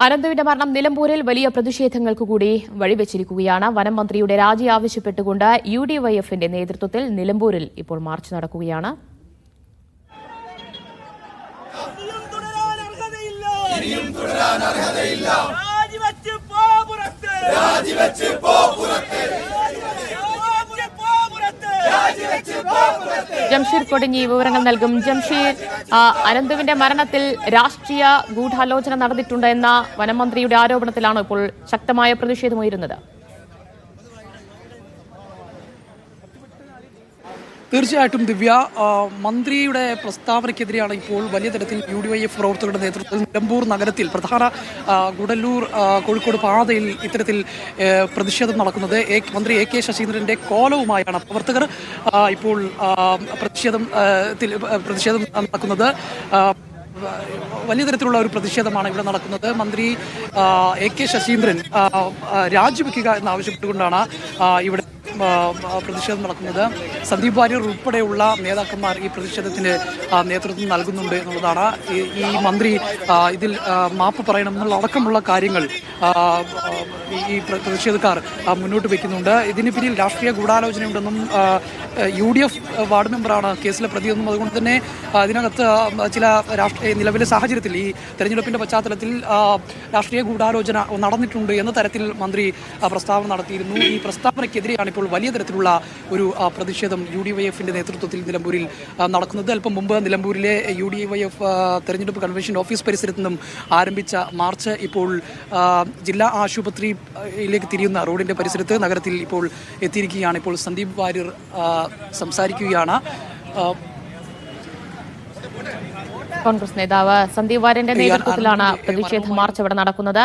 അനന്തുവിന്റെ മരണം നിലമ്പൂരിൽ വലിയ പ്രതിഷേധങ്ങൾക്ക് കൂടി വഴിവെച്ചിരിക്കുകയാണ്. വനം മന്ത്രിയുടെ രാജി ആവശ്യപ്പെട്ടുകൊണ്ട് UDYFന്റെ നേതൃത്വത്തിൽ നിലമ്പൂരിൽ ഇപ്പോൾ മാർച്ച് നടക്കുകയാണ്. ജംഷീർ കൊടിഞ്ഞി വിവരങ്ങൾ നൽകും. ജംഷീർ, അനന്തുവിന്റെ മരണത്തിൽ രാഷ്ട്രീയ ഗൂഢാലോചന നടന്നിട്ടുണ്ട് എന്ന വനമന്ത്രിയുടെ ആരോപണത്തിലാണ് ഇപ്പോൾ ശക്തമായ പ്രതിഷേധമുയരുന്നത്. തീർച്ചയായിട്ടും ദിവ്യ, മന്ത്രിയുടെ പ്രസ്താവനയ്ക്കെതിരെയാണ് ഇപ്പോൾ വലിയ തരത്തിൽ UDYF പ്രവർത്തകരുടെ നേതൃത്വത്തിൽ നിലമ്പൂർ നഗരത്തിൽ പ്രധാന ഗുഡല്ലൂർ കോഴിക്കോട് പാതയിൽ ഇത്തരത്തിൽ പ്രതിഷേധം നടക്കുന്നത്. മന്ത്രി AK ശശീന്ദ്രന്റെ കോലവുമായാണ് പ്രവർത്തകർ ഇപ്പോൾ പ്രതിഷേധം നടക്കുന്നത്. വലിയ തരത്തിലുള്ള ഒരു പ്രതിഷേധമാണ് ഇവിടെ നടക്കുന്നത്. മന്ത്രി AK ശശീന്ദ്രൻ രാജിവെക്കുക എന്നാവശ്യപ്പെട്ടുകൊണ്ടാണ് ഇവിടെ പ്രതിഷേധം നടക്കുന്നത്. സന്ദീപ് വാര്യർ ഉൾപ്പെടെയുള്ള നേതാക്കന്മാർ ഈ പ്രതിഷേധത്തിന് നേതൃത്വം നൽകുന്നുണ്ട് എന്നുള്ളതാണ്. ഈ മന്ത്രി ഇതിൽ മാപ്പ് പറയണം എന്നുള്ള അടക്കമുള്ള കാര്യങ്ങൾ ഈ പ്രതിഷേധക്കാർ മുന്നോട്ട് വയ്ക്കുന്നുണ്ട്. ഇതിന് പിന്നിൽ രാഷ്ട്രീയ ഗൂഢാലോചനയുണ്ടെന്നും UDF വാർഡ് മെമ്പറാണ് കേസിലെ പ്രതിയെന്നും അതുകൊണ്ട് തന്നെ ഇതിനകത്ത് ചില നിലവിലെ സാഹചര്യത്തിൽ ഈ തെരഞ്ഞെടുപ്പിന്റെ പശ്ചാത്തലത്തിൽ രാഷ്ട്രീയ ഗൂഢാലോചന നടന്നിട്ടുണ്ട് എന്ന തരത്തിൽ മന്ത്രി പ്രസ്താവന നടത്തിയിരുന്നു. ഈ പ്രസ്താവനയ്ക്കെതിരെയാണ് ഇപ്പോൾ വലിയ തരത്തിലുള്ള ഒരു പ്രതിഷേധം UDYFന്റെ നേതൃത്വത്തിൽ നിലമ്പൂരിൽ നടക്കുന്നത്. അല്പം മുമ്പ് നിലമ്പൂരിലെ UDYF തെരഞ്ഞെടുപ്പ് കൺവെൻഷൻ ഓഫീസ് പരിസരത്ത് നിന്നും ആരംഭിച്ച മാർച്ച് ഇപ്പോൾ ജില്ലാ ആശുപത്രിയിലേക്ക് തിരിയുന്ന റോഡിന്റെ പരിസരത്ത് നഗരത്തിൽ ഇപ്പോൾ എത്തിയിരിക്കുകയാണ്. ഇപ്പോൾ സന്ദീപ് വാര്യർ സംസാരിക്കുകയാണ്. കോൺഗ്രസ് നേതാവ് സന്ദീപ് വാര്യന്റെ നേതൃത്വത്തിലാണ് പ്രതിഷേധ മാർച്ച് ഇവിടെ നടക്കുന്നത്.